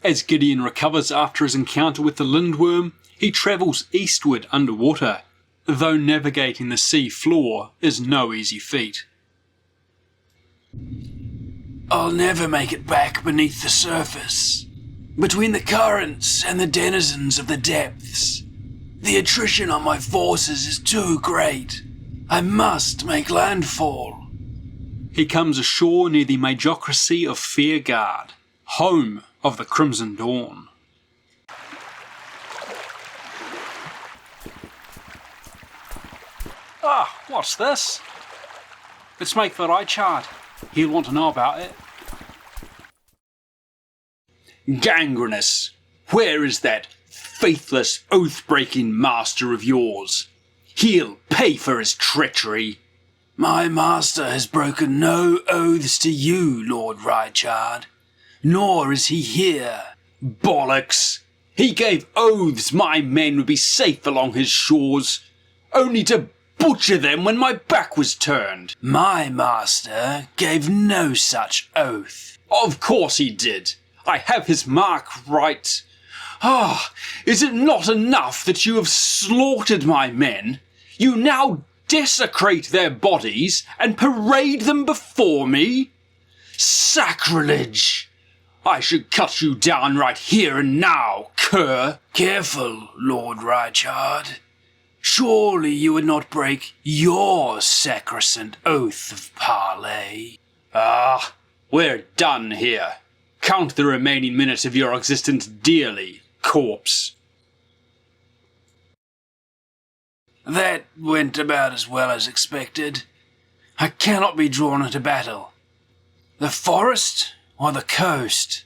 As Gideon recovers after his encounter with the lindworm, he travels eastward underwater, though navigating the sea floor is no easy feat. I'll never make it back beneath the surface. Between the currents and the denizens of the depths, the attrition on my forces is too great. I must make landfall. He comes ashore near the Majocracy of Fairguard, home of the Crimson Dawn. Ah, what's this? Let's make for Reichard. He'll want to know about it. Gangrenous, where is that faithless, oath-breaking master of yours? He'll pay for his treachery. My master has broken no oaths to you, Lord Reichard, nor is he here. Bollocks! He gave oaths my men would be safe along his shores, only to butcher them when my back was turned. My master gave no such oath. Of course he did. I have his mark right. Is it not enough that you have slaughtered my men? You now desecrate their bodies and parade them before me? Sacrilege! I should cut you down right here and now, cur. Careful, Lord Reichard. Surely you would not break your sacrosanct oath of parley. We're done here. Count the remaining minutes of your existence dearly, corpse. That went about as well as expected. I cannot be drawn into battle. The forest or the coast?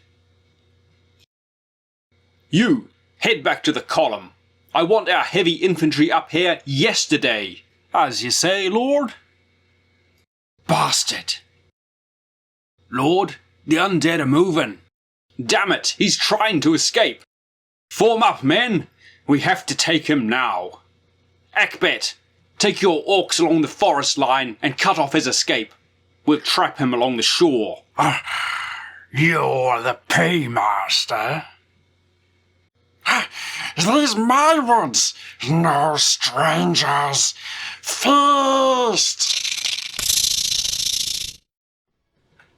You, head back to the column. I want our heavy infantry up here yesterday. As you say, Lord? Bastard. Lord, the undead are moving. Damn it, he's trying to escape. Form up, men. We have to take him now. Akbet, take your orcs along the forest line and cut off his escape. We'll trap him along the shore. You're the paymaster. These my woods. No strangers. Feast!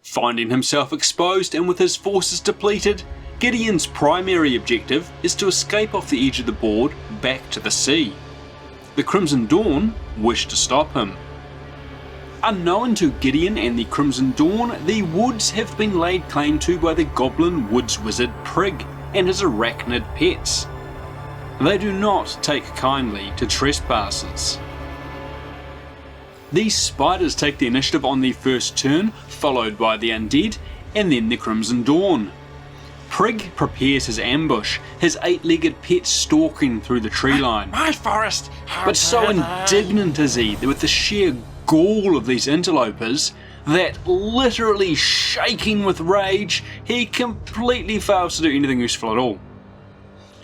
Finding himself exposed and with his forces depleted, Gideon's primary objective is to escape off the edge of the board back to the sea. The Crimson Dawn wish to stop him. Unknown to Gideon and the Crimson Dawn, the woods have been laid claim to by the goblin woods wizard Prig and his arachnid pets. They do not take kindly to trespassers. These spiders take the initiative on the first turn, followed by the Undead, and then the Crimson Dawn. Prig prepares his ambush, his 8-legged pet stalking through the tree line. My forest! But so indignant is he with the sheer gall of these interlopers that, literally shaking with rage, he completely fails to do anything useful at all.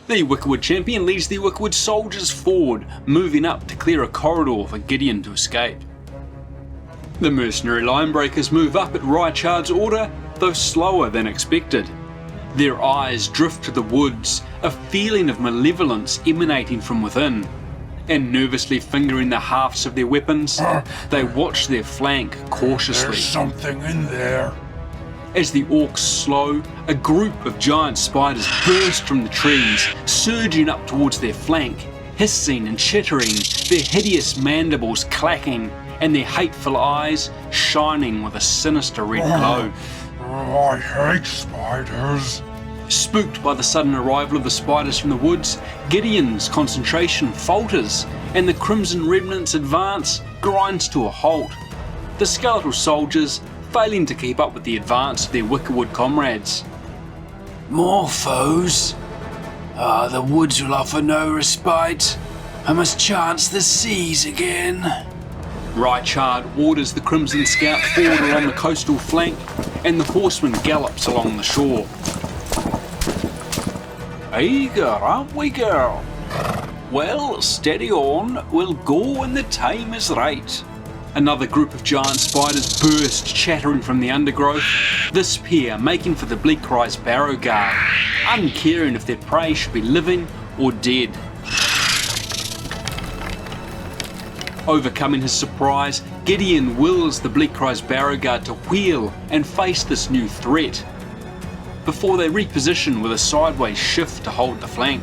The Wickerwood champion leads the Wickerwood soldiers forward, moving up to clear a corridor for Gideon to escape. The mercenary linebreakers move up at Reichard's order, though slower than expected. Their eyes drift to the woods, a feeling of malevolence emanating from within, and nervously fingering the hafts of their weapons, they watch their flank cautiously. There's something in there. As the orcs slow, a group of giant spiders burst from the trees, surging up towards their flank, hissing and chittering, their hideous mandibles clacking, and their hateful eyes shining with a sinister red glow. I hate spiders. Spooked by the sudden arrival of the spiders from the woods, Gideon's concentration falters, and the Crimson Remnant's advance grinds to a halt. The skeletal soldiers failing to keep up with the advance of their Wickerwood comrades. More foes? The woods will offer no respite. I must chance the seas again. Reichard orders the Crimson Scout forward along the coastal flank, and the horseman gallops along the shore. Eager, aren't we, girl? Well, steady on, we'll go when the time is right. Another group of giant spiders burst, chattering from the undergrowth, this pair making for the Bleak Rise Barrow Guard. uncaring if their prey should be living or dead. Overcoming his surprise, Gideon wills the Bleakrise Barrow Guard to wheel and face this new threat, before they reposition with a sideways shift to hold the flank.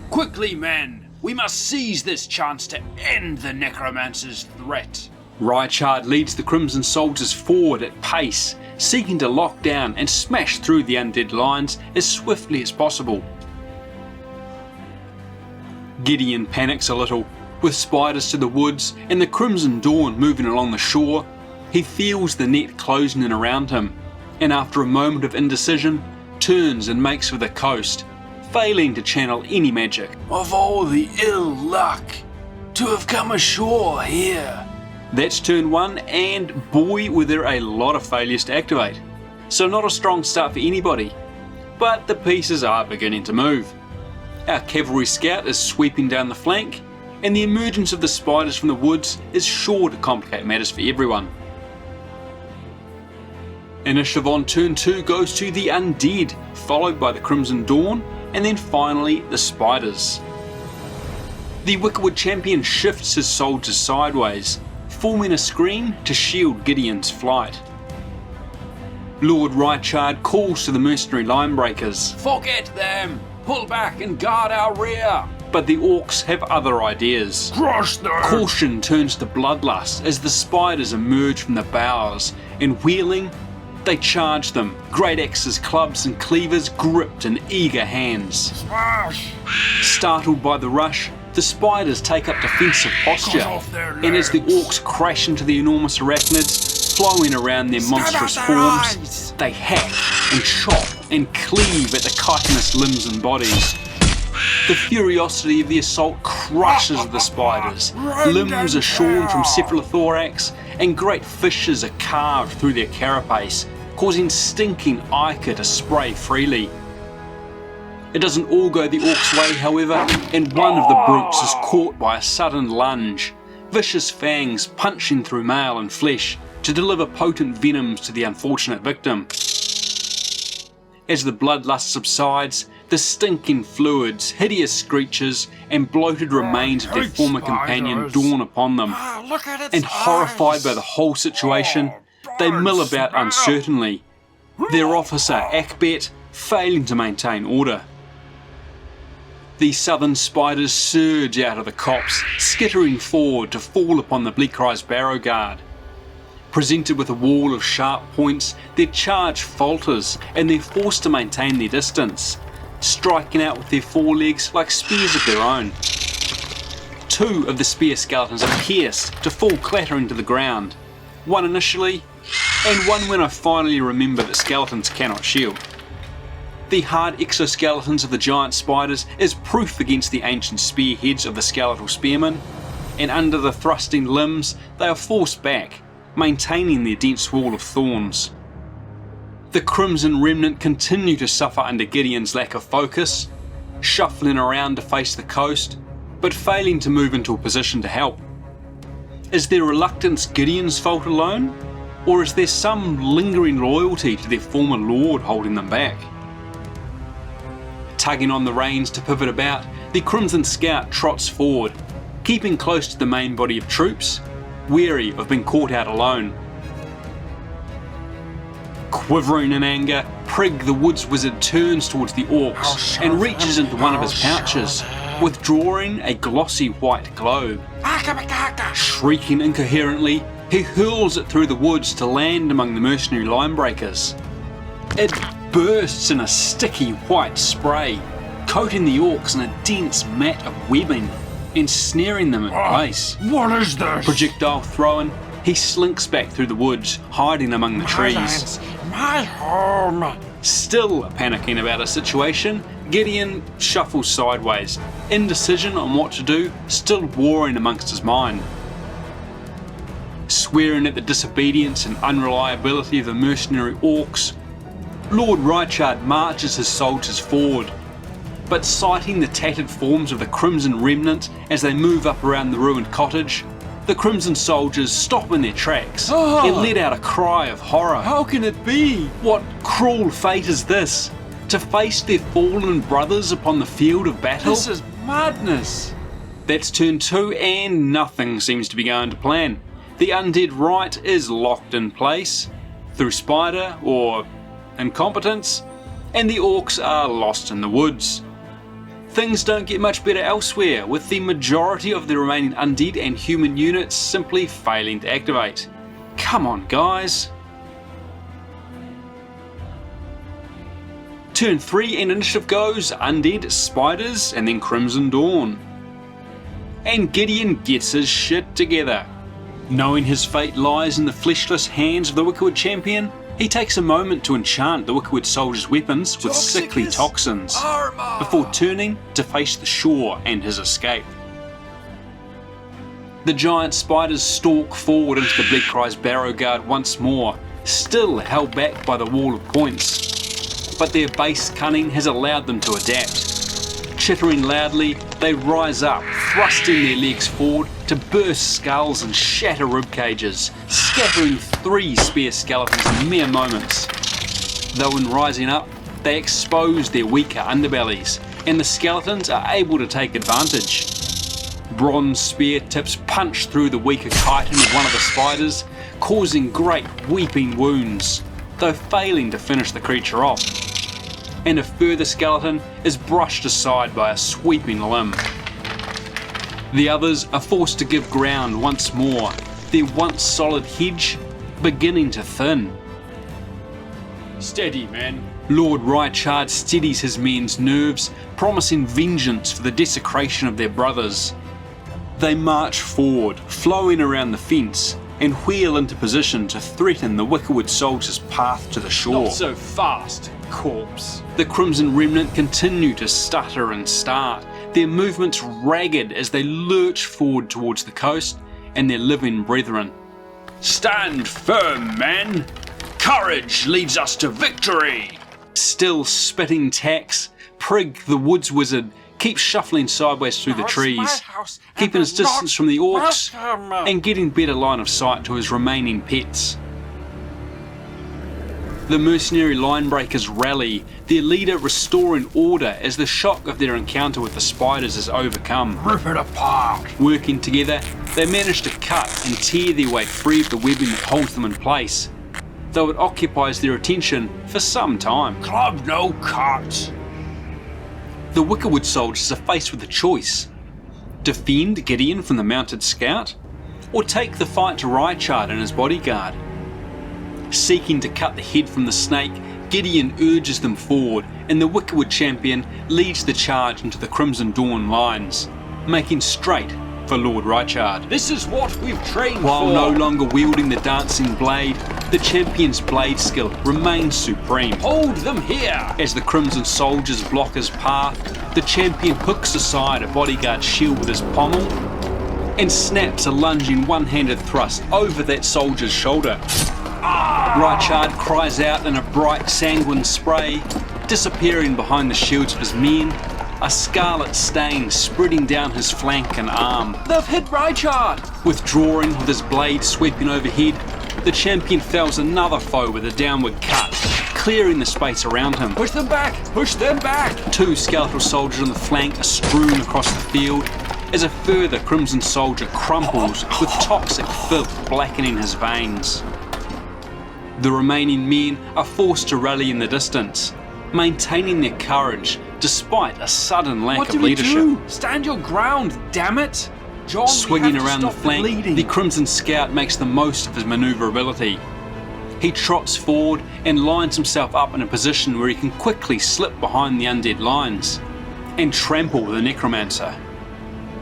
Quickly, men! We must seize this chance to end the necromancer's threat. Rychard leads the Crimson soldiers forward at pace, seeking to lock down and smash through the undead lines as swiftly as possible. Gideon panics a little. With spiders to the woods and the Crimson Dawn moving along the shore, he feels the net closing in around him, and after a moment of indecision, turns and makes for the coast, failing to channel any magic. Of all the ill luck to have come ashore here. That's turn 1, and boy were there a lot of failures to activate. So not a strong start for anybody, but the pieces are beginning to move. Our cavalry scout is sweeping down the flank, and the emergence of the spiders from the woods is sure to complicate matters for everyone. Initiative on turn 2 goes to the Undead, followed by the Crimson Dawn, and then finally the spiders. The Wickerwood champion shifts his soldiers sideways, forming a screen to shield Gideon's flight. Lord Rychard calls to the mercenary linebreakers. Forget them! Pull back and guard our rear! But the orcs have other ideas. Crush them! Caution turns to bloodlust as the spiders emerge from the boughs, and wheeling, they charge them, great axes, clubs and cleavers gripped in eager hands. Smash! Startled by the rush, the spiders take up defensive posture, Cut off their and as the legs. orcs crash into the enormous arachnids, flowing around their monstrous Stab out their forms, eyes. they hack and chop and cleave at the chitinous limbs and bodies. The furiosity of the assault crushes the spiders, limbs are shorn from cephalothorax, and great fissures are carved through their carapace, causing stinking ichor to spray freely. It doesn't all go the orcs' way, however, and one of the brutes is caught by a sudden lunge, vicious fangs punching through mail and flesh to deliver potent venoms to the unfortunate victim. As the bloodlust subsides, the stinking fluids, hideous screeches, and bloated remains of their hate former companion spiders. dawn upon them, Look at its and horrified eyes. by the whole situation, they Blood mill about smell. uncertainly, their officer Akbet failing to maintain order. The southern spiders surge out of the copse, skittering forward to fall upon the Bleakrise Barrow Guard. Presented with a wall of sharp points, their charge falters and they're forced to maintain their distance, striking out with their forelegs like spears of their own. Two of the spear skeletons are pierced to fall clattering to the ground, one initially, and one when I finally remember that skeletons cannot shield. The hard exoskeletons of the giant spiders is proof against the ancient spearheads of the skeletal spearmen, and under the thrusting limbs they are forced back, maintaining their dense wall of thorns. The Crimson Remnant continue to suffer under Gideon's lack of focus, shuffling around to face the coast, but failing to move into a position to help. Is their reluctance Gideon's fault alone, or is there some lingering loyalty to their former lord holding them back? Tugging on the reins to pivot about, the Crimson Scout trots forward, keeping close to the main body of troops, weary of being caught out alone. Quivering in anger, Prig the Woods Wizard turns towards the orcs and reaches into one of his pouches, withdrawing a glossy white globe. Shrieking incoherently, he hurls it through the woods to land among the mercenary linebreakers. It bursts in a sticky white spray, coating the orcs in a dense mat of webbing and snaring them in place. What is this? Projectile thrown, he slinks back through the woods, hiding among the trees. My home. Still panicking about a situation, Gideon shuffles sideways, indecision on what to do, still warring amongst his mind. Swearing at the disobedience and unreliability of the mercenary orcs, Lord Rychard marches his soldiers forward, but sighting the tattered forms of the Crimson Remnant as they move up around the ruined cottage, The Crimson soldiers stop in their tracks Oh. and let out a cry of horror. How can it be? What cruel fate is this? To face their fallen brothers upon the field of battle? This is madness. That's turn 2 and nothing seems to be going to plan. The undead right is locked in place through spider or incompetence, and the orcs are lost in the woods. Things don't get much better elsewhere, with the majority of the remaining undead and human units simply failing to activate. Come on, guys. Turn 3 and initiative goes Undead, Spiders, and then Crimson Dawn. And Gideon gets his shit together. Knowing his fate lies in the fleshless hands of the Wickerwood champion, he takes a moment to enchant the Wickerwood soldier's weapons with sickly toxins, before turning to face the shore and his escape. The giant spiders stalk forward into the Bleakcry's barrow guard once more, still held back by the wall of points. But their base cunning has allowed them to adapt. Chittering loudly, they rise up, thrusting their legs forward to burst skulls and shatter rib cages, scattering 3 spear skeletons in mere moments. Though in rising up, they expose their weaker underbellies, and the skeletons are able to take advantage. Bronze spear tips punch through the weaker chitin of one of the spiders, causing great weeping wounds, though failing to finish the creature off. And a further skeleton is brushed aside by a sweeping limb. The others are forced to give ground once more, their once solid hedge beginning to thin. Steady, man. Lord Rychard steadies his men's nerves, promising vengeance for the desecration of their brothers. They march forward, flowing around the fence, and wheel into position to threaten the Wickerwood soldiers' path to the shore. Not so fast, corpse. The Crimson Remnant continue to stutter and start, their movements ragged as they lurch forward towards the coast and their living brethren. Stand firm, men. Courage leads us to victory. Still spitting tacks, Prig, the woods wizard, keeps shuffling sideways through the trees, keeping his distance from the orcs and getting better line of sight to his remaining pets. The mercenary linebreakers rally, their leader restoring order as the shock of their encounter with the spiders is overcome. Rip it apart. Working together, they manage to cut and tear their way free of the webbing that holds them in place, though it occupies their attention for some time. Club no cut. The Wickerwood soldiers are faced with a choice: defend Gideon from the mounted scout, or take the fight to Rychard and his bodyguard. Seeking to cut the head from the snake, Gideon urges them forward, and the Wickerwood champion leads the charge into the Crimson Dawn lines, making straight for Lord Rychard. This is what we've trained While for. no longer wielding the dancing blade, the champion's blade skill remains supreme. Hold them here. As the Crimson soldiers block his path, the champion hooks aside a bodyguard's shield with his pommel and snaps a lunging one-handed thrust over that soldier's shoulder. Rychard cries out in a bright sanguine spray, disappearing behind the shields of his men, a scarlet stain spreading down his flank and arm. They've hit Rychard. Withdrawing with his blade sweeping overhead, the champion fells another foe with a downward cut, clearing the space around him. Push them back. Push them back. 2 skeletal soldiers on the flank are strewn across the field as a further Crimson soldier crumples with toxic filth blackening his veins. The remaining men are forced to rally in the distance, maintaining their courage despite a sudden lack What of do we leadership. do? Stand your ground, damn it. John, Swinging we have to around the stop flank, bleeding. the Crimson Scout makes the most of his maneuverability. He trots forward and lines himself up in a position where he can quickly slip behind the undead lines and trample the Necromancer.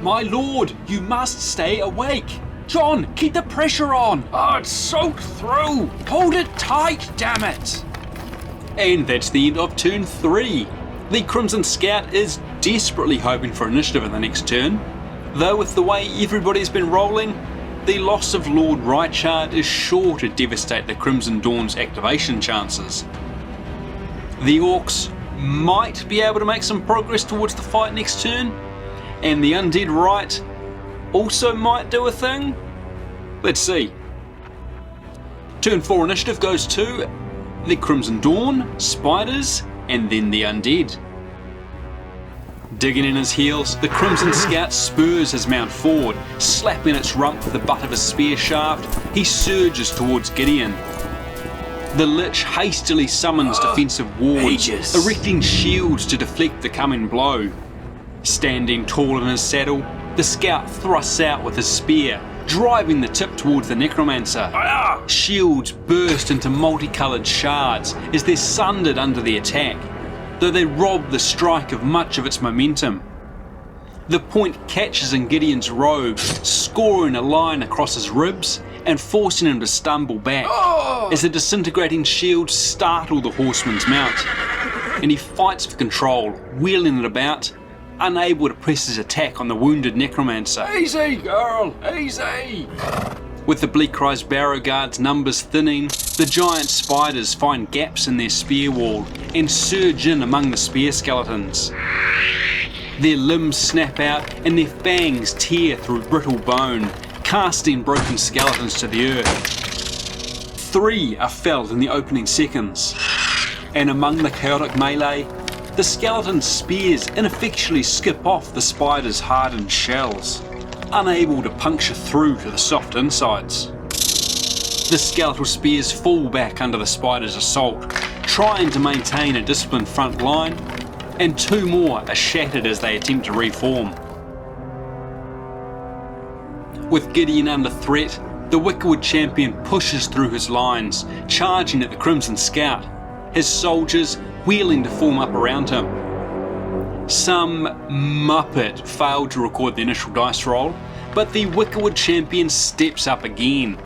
My lord, you must stay awake. John, keep the pressure on. Oh, it's soaked through. Hold it tight, damn it. And that's the end of turn 3. The Crimson Scout is desperately hoping for initiative in the next turn, though with the way everybody's been rolling, the loss of Lord Rychard is sure to devastate the Crimson Dawn's activation chances. The Orcs might be able to make some progress towards the fight next turn, and the Undead Right also might do a thing, Let's see. Turn 4 initiative goes to the Crimson Dawn, Spiders, and then the Undead. Digging in his heels, the Crimson Scout spurs his mount forward, slapping its rump with the butt of his spear shaft. He surges towards Gideon. The Lich hastily summons defensive wards, erecting shields to deflect the coming blow. Standing tall in his saddle, the Scout thrusts out with his spear, driving the tip towards the Necromancer. Shields burst into multicoloured shards as they're sundered under the attack, though they rob the strike of much of its momentum. The point catches in Gideon's robe, scoring a line across his ribs and forcing him to stumble back as the disintegrating shields startle the horseman's mount, and he fights for control, wheeling it about, unable to press his attack on the wounded Necromancer. Easy, girl, easy! With the Bleakrise Barrow Guard's numbers thinning, the giant spiders find gaps in their spear wall and surge in among the spear skeletons. Their limbs snap out and their fangs tear through brittle bone, casting broken skeletons to the earth. 3 are felled in the opening seconds, and among the chaotic melee, the skeleton's spears ineffectually skip off the spider's hardened shells, unable to puncture through to the soft insides. The skeletal spears fall back under the spider's assault, trying to maintain a disciplined front line, and 2 more are shattered as they attempt to reform. With Gideon under threat, the Wickerwood champion pushes through his lines, charging at the Crimson Scout, his soldiers wheeling to form up around him. Some muppet failed to record the initial dice roll, but the Wickerwood champion steps up again,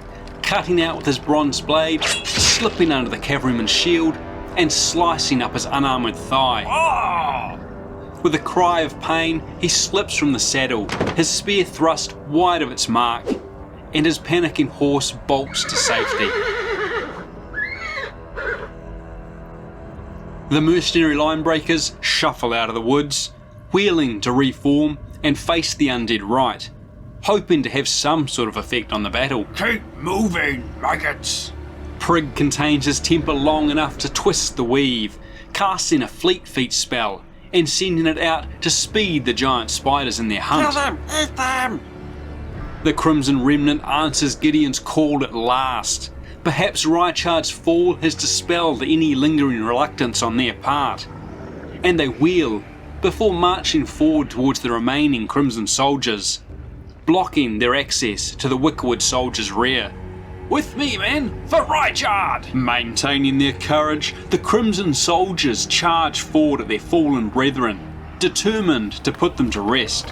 cutting out with his bronze blade, slipping under the cavalryman's shield, and slicing up his unarmoured thigh. With a cry of pain, he slips from the saddle, his spear thrust wide of its mark, and his panicking horse bolts to safety. The mercenary linebreakers shuffle out of the woods, wheeling to reform and face the undead right, hoping to have some sort of effect on the battle. Keep moving, maggots! Prig contains his temper long enough to twist the weave, casting a Fleet Feet spell and sending it out to speed the giant spiders in their hunt. Kill them! Eat them! The Crimson Remnant answers Gideon's call at last. Perhaps Rychard's fall has dispelled any lingering reluctance on their part, and they wheel before marching forward towards the remaining Crimson soldiers, blocking their access to the Wickerwood soldiers' rear. With me, men, for Rychard! Maintaining their courage, the Crimson soldiers charge forward at their fallen brethren, determined to put them to rest.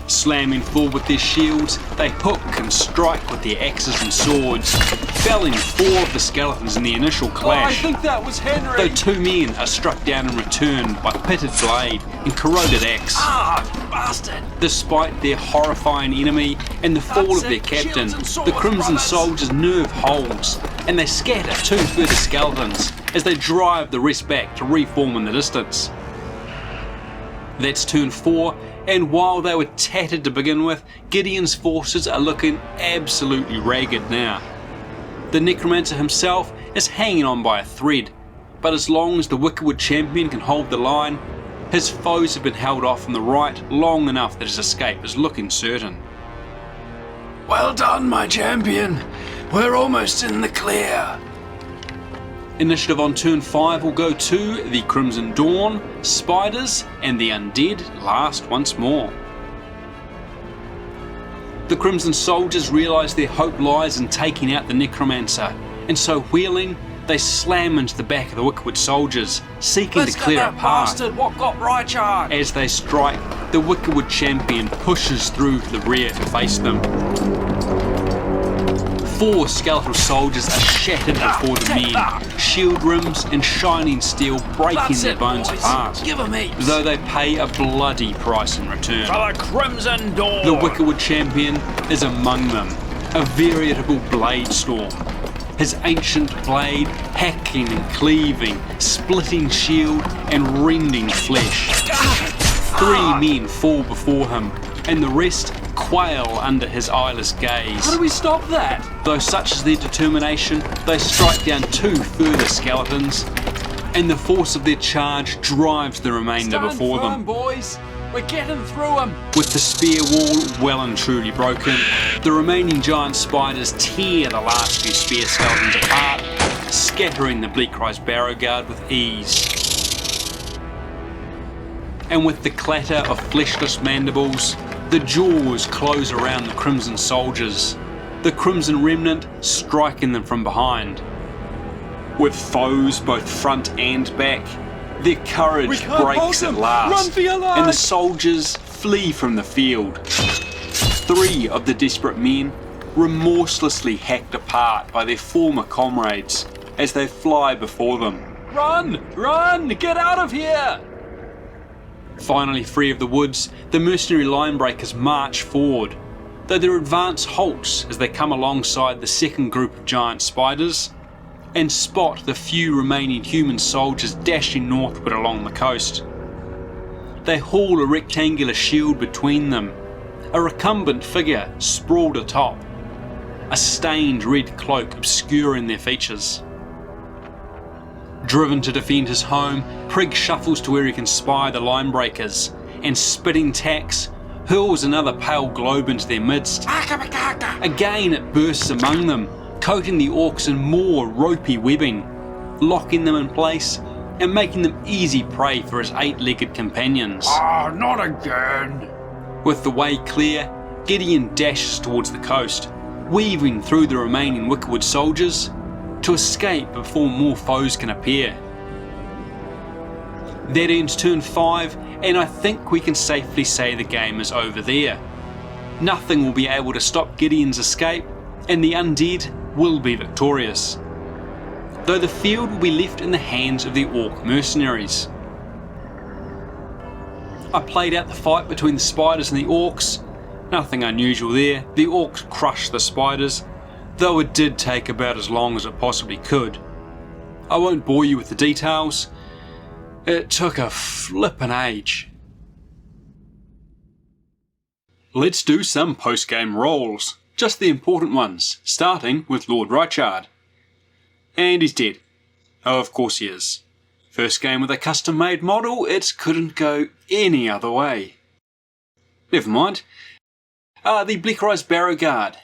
Slamming forward with their shields, they hook and strike with their axes and swords, felling 4 of the skeletons in the initial clash. I think that was Henry! Though 2 men are struck down in return by pitted blade and corroded axe. You bastard! Despite their horrifying enemy and the fall of their captain, the Crimson soldiers nerve holds, and they scatter 2 further skeletons as they drive the rest back to reform in the distance. That's turn 4, and while they were tattered to begin with, Gideon's forces are looking absolutely ragged now. The Necromancer himself is hanging on by a thread, but as long as the Wickerwood champion can hold the line, his foes have been held off on the right long enough that his escape is looking certain. Well done, my champion. We're almost in the clear. Initiative on turn 5 will go to the Crimson Dawn, Spiders, and the Undead last once more. The Crimson soldiers realise their hope lies in taking out the Necromancer, and so wheeling, they slam into the back of the Wickerwood soldiers, seeking to clear a path. Bastard, what got Rychard? As they strike, the Wickerwood champion pushes through to the rear to face them. 4 skeletal soldiers are shattered before the men, shield rims and shining steel breaking their bones apart, Give 'em heaps. though they pay a bloody price in return. For the Crimson Dawn! The Wickerwood champion is among them, a veritable blade storm. His ancient blade hacking and cleaving, splitting shield and rending flesh. 3 men fall before him, and the rest quail under his eyeless gaze. How do we stop that? Though such is their determination, they strike down 2 further skeletons, and the force of their charge drives the remainder Stand before firm, them. boys. We're getting through them. With the spear wall well and truly broken, the remaining giant spiders tear the last few spear skeletons apart, scattering the Bleakrise Barrow Guard with ease. And with the clatter of fleshless mandibles, the jaws close around the Crimson soldiers, the Crimson Remnant striking them from behind. With foes both front and back, their courage breaks at last, Run for your life. and the soldiers flee from the field. 3 of the desperate men remorselessly hacked apart by their former comrades as they fly before them. Run! Run! Get out of here! Finally free of the woods, the mercenary linebreakers march forward, though their advance halts as they come alongside the second group of giant spiders and spot the few remaining human soldiers dashing northward along the coast. They haul a rectangular shield between them, a recumbent figure sprawled atop, a stained red cloak obscuring their features. Driven to defend his home, Prig shuffles to where he can spy the linebreakers, and spitting tacks hurls another pale globe into their midst. Again it bursts among them, coating the orcs in more ropey webbing, locking them in place and making them easy prey for his 8-legged companions. Ah, not again. With the way clear, Gideon dashes towards the coast, weaving through the remaining Wickerwood soldiers to escape before more foes can appear. That ends turn 5, and I think we can safely say the game is over there. Nothing will be able to stop Gideon's escape, and the undead will be victorious, though the field will be left in the hands of the orc mercenaries. I played out the fight between the spiders and the orcs. Nothing unusual there. The orcs crushed the spiders, though it did take about as long as it possibly could. I won't bore you with the details. It took a flippin' age. Let's do some post-game rolls. Just the important ones, starting with Lord Reichard. And he's dead. Oh, of course he is. First game with a custom-made model, it couldn't go any other way. Never mind. The Bleakrise Barrow Guard.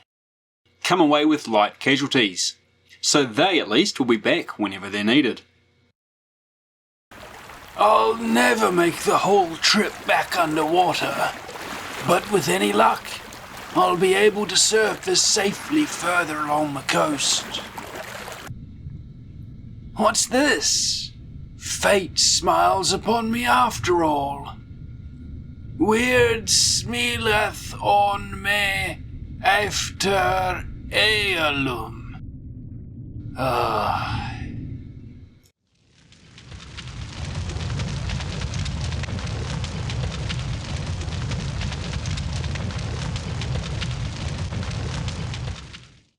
Come away with light casualties, so they at least will be back whenever they're needed. I'll never make the whole trip back underwater, but with any luck, I'll be able to surface safely further along the coast. What's this? Fate smiles upon me after all. Weird smileth on me after Ealum.